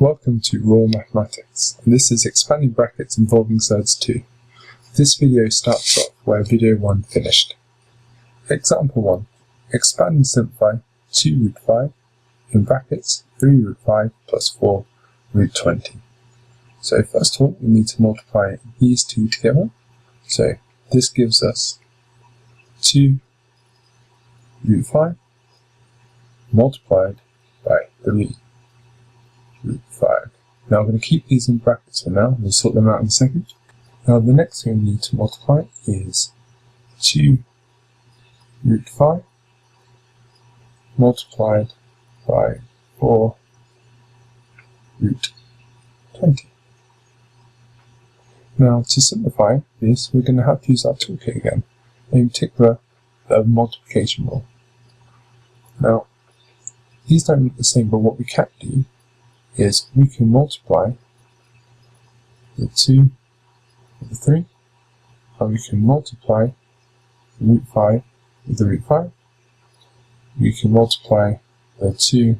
Welcome to Raw Mathematics, and this is expanding brackets involving Surds 2. This video starts off where video 1 finished. Example 1. Expand and simplify 2 root 5 in brackets 3 root 5 plus 4 root 20. So first of all, we need to multiply these two together. So this gives us 2 root 5 multiplied by 3 root 5. Now I'm going to keep these in brackets for now, we'll sort them out in a second. Now the next thing we need to multiply is 2 root 5 multiplied by 4 root 20. Now to simplify this, we're going to have to use our toolkit again, in particular the multiplication rule. Now these don't look the same, but what we can do is we can multiply the 2 with the 3, and we can multiply the root 5 with the root 5, we can multiply the 2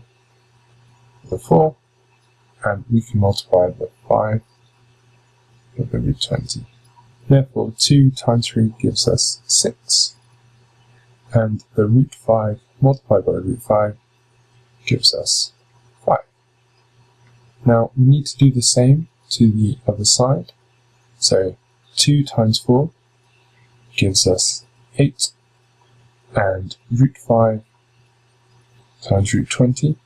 with the 4, and we can multiply the 5 with the root 20. Therefore 2 times 3 gives us 6, and the root 5 multiplied by the root 5 gives us 5. Now we need to do the same to the other side. So 2 times 4 gives us 8, and root 5 times root 20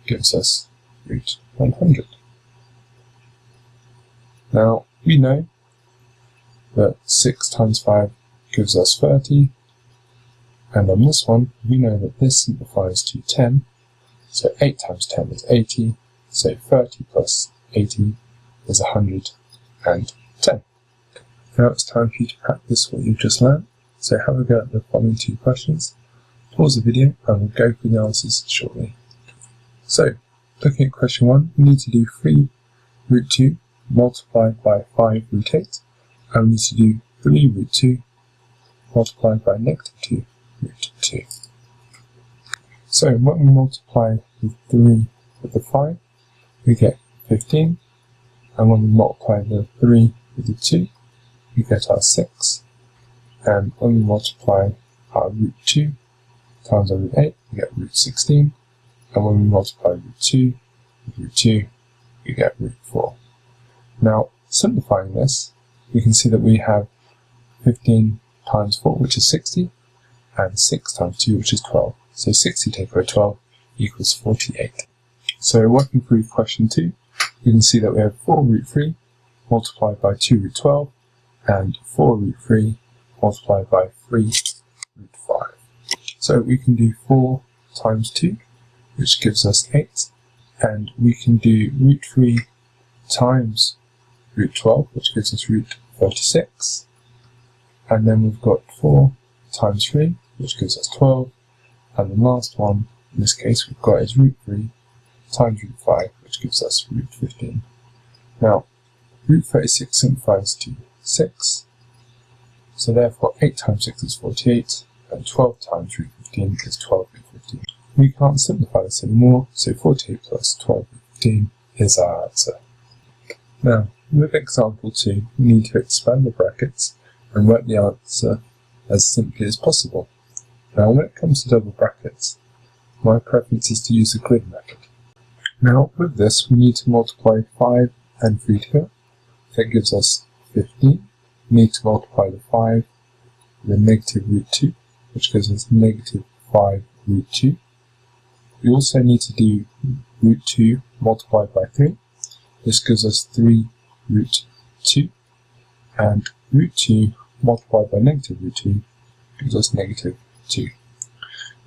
gives us root 100. Now we know that 6 times 5 gives us 30, and on this one we know that this simplifies to 10, so 8 times 10 is 80, so 30 plus 80 is 110. Now it's time for you to practice what you've just learned, so have a go at the following 2 questions. Pause the video and we'll go through the answers shortly. So, looking at question 1, we need to do 3 root 2 multiplied by 5 root 8, and we need to do 3 root 2 multiplied by negative 2 root 2. So when we multiply the 3 with the 5, we get 15, and when we multiply the 3 with the 2, we get our 6, and when we multiply our root 2 times our root 8, we get root 16, and when we multiply root 2 with root 2, we get root 4. Now, simplifying this, we can see that we have 15 times 4, which is 60, and 6 times 2, which is 12. So 60 take away 12 equals 48. So working through question 2, we can see that we have 4 root 3 multiplied by 2 root 12, and 4 root 3 multiplied by 3 root 5. So we can do 4 times 2, which gives us 8, and we can do root 3 times root 12, which gives us root 36, and then we've got 4 times 3, which gives us 12, and the last one, in this case, we've got is root 3 times root 5, which gives us root 15. Now, root 36 simplifies to 6, so therefore 8 times 6 is 48, and 12 times root 15 is 12 root 15. We can't simplify this anymore, so 48 plus 12 root 15 is our answer. Now, with example 2, we need to expand the brackets and write the answer as simply as possible. Now when it comes to double brackets, my preference is to use the grid method. Now with this, we need to multiply 5 and 3 together. That gives us 15. We need to multiply the 5 with a negative root 2, which gives us negative 5 root 2. We also need to do root 2 multiplied by 3. This gives us 3 root 2. And root 2 multiplied by negative root 2 gives us negative 2.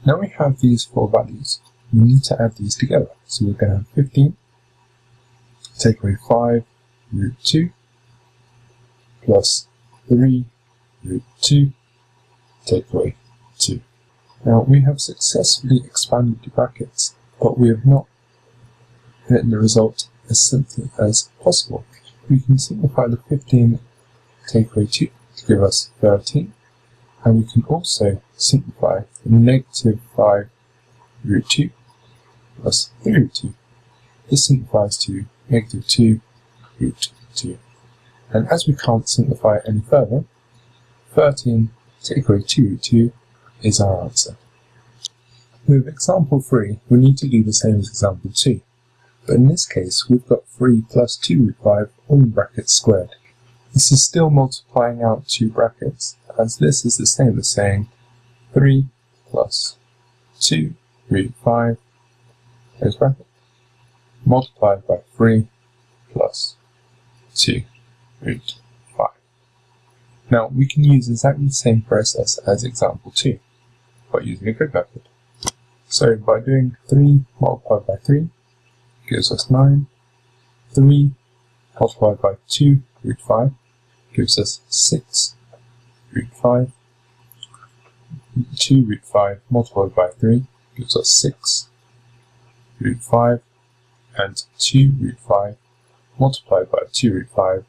Now we have these 4 values, we need to add these together. So we're going to have 15, take away 5 root 2, plus 3 root 2, take away 2. Now we have successfully expanded the brackets, but we have not written the result as simply as possible. We can simplify the 15 take away 2 to give us 13, and we can also simplify the negative 5 root 2 plus 3 root 2 this simplifies to negative 2 root 2. And as we can't simplify it any further, 13 take away 2 root 2 is our answer. With example 3, we need to do the same as example 2, but in this case we've got 3 plus 2 root 5 all in brackets squared. This is still multiplying out 2 brackets, as this is the same as saying 3 plus 2 root 5 close bracket multiplied by 3 plus 2 root 5. Now we can use exactly the same process as example 2 by using a grid method. So by doing 3 multiplied by 3 gives us 9, 3 multiplied by 2 root 5 gives us 6 root 5, 2 root 5 multiplied by 3 gives us 6 root 5, and 2 root 5 multiplied by 2 root 5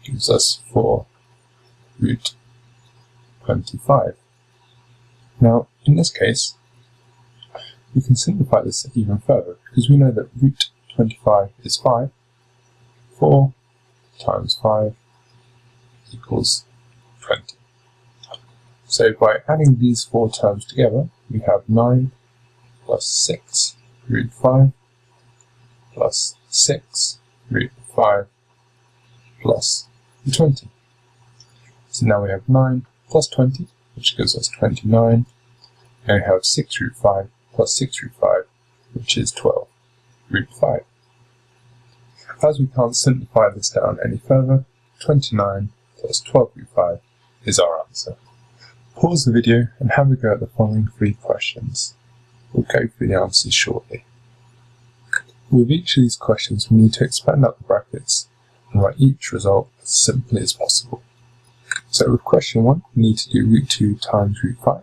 gives us 4 root 25. Now, in this case, we can simplify this even further, because we know that root 25 is 5. 4 times 5 equals 20. So by adding these 4 terms together, we have 9 plus 6 root 5 plus 6 root 5 plus 20. So now we have 9 plus 20, which gives us 29, and we have 6 root 5 plus 6 root 5, which is 12 root 5. As we can't simplify this down any further, 29 plus 12 root 5 is our answer. Pause the video and have a go at the following 3 questions. We'll go through the answers shortly. With each of these questions, we need to expand out the brackets and write each result as simply as possible. So with question 1, we need to do root 2 times root 5,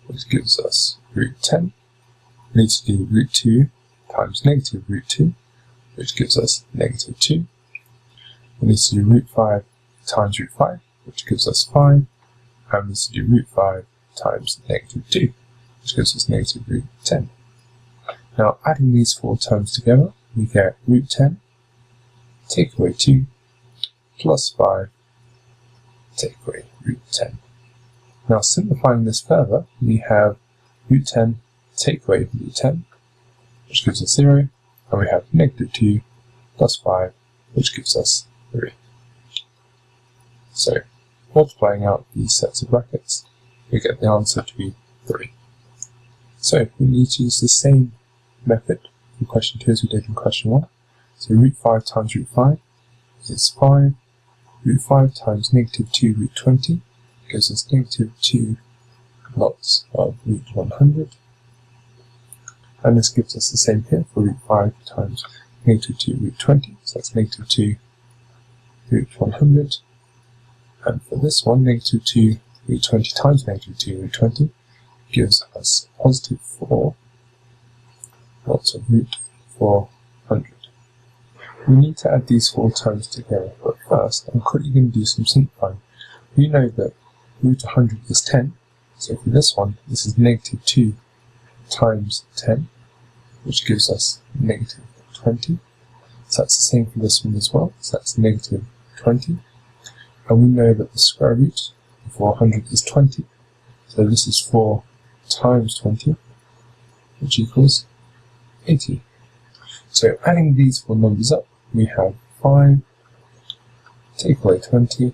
which gives us root 10. We need to do root 2 times negative root 2, which gives us negative 2. We need to do root 5 times root 5, which gives us 5. And we need to do root 5 times negative 2, which gives us negative root 10. Now, adding these 4 terms together, we get root 10, take away 2, plus 5, take away root 10. Now, simplifying this further, we have root 10, take away root 10, which gives us 0, and we have negative 2 plus 5, which gives us 3. So, multiplying out these sets of brackets, we get the answer to be 3. So, we need to use the same method in question 2 as we did in question 1. So root 5 times root 5 is 5. Root 5 times negative 2 root 20 gives us negative 2 lots of root 100. And this gives us the same here for root 5 times negative 2 root 20. So that's negative 2 root 100. And for this one, negative 2 root 20 times negative 2 root 20 gives us positive 4 lots of root 400. We need to add these 4 terms together, but first I'm quickly going to do some simplifying. We know that root 100 is 10, so for this one, this is negative 2 times 10, which gives us negative 20. So that's the same for this one as well, so that's negative 20. And we know that the square root of 400 is 20, so this is 4 times 20, which equals 80. So adding these 4 numbers up, we have 5, take away 20,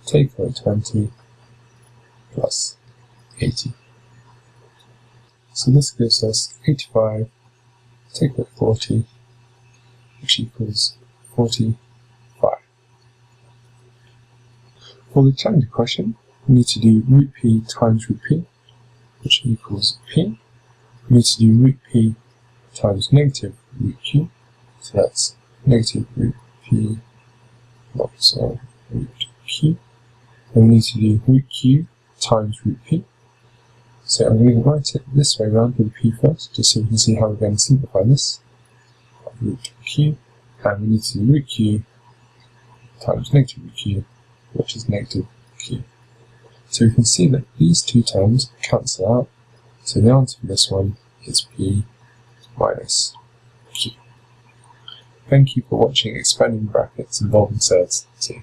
take away 20, plus 80. So this gives us 85, take away 40, which equals 45. For the challenge question, we need to do root p times root p, which equals p. We need to do root p times negative root q, so that's negative root p lots of root q. And we need to do root q times root p. So I'm going to write it this way around with the p first, just so we can see how we're going to simplify this. Root q, and we need to do root q times negative root q, which is negative q. So we can see that these 2 terms cancel out, so the answer for this one is p minus q. Thank you for watching Expanding Brackets involving Surds 2.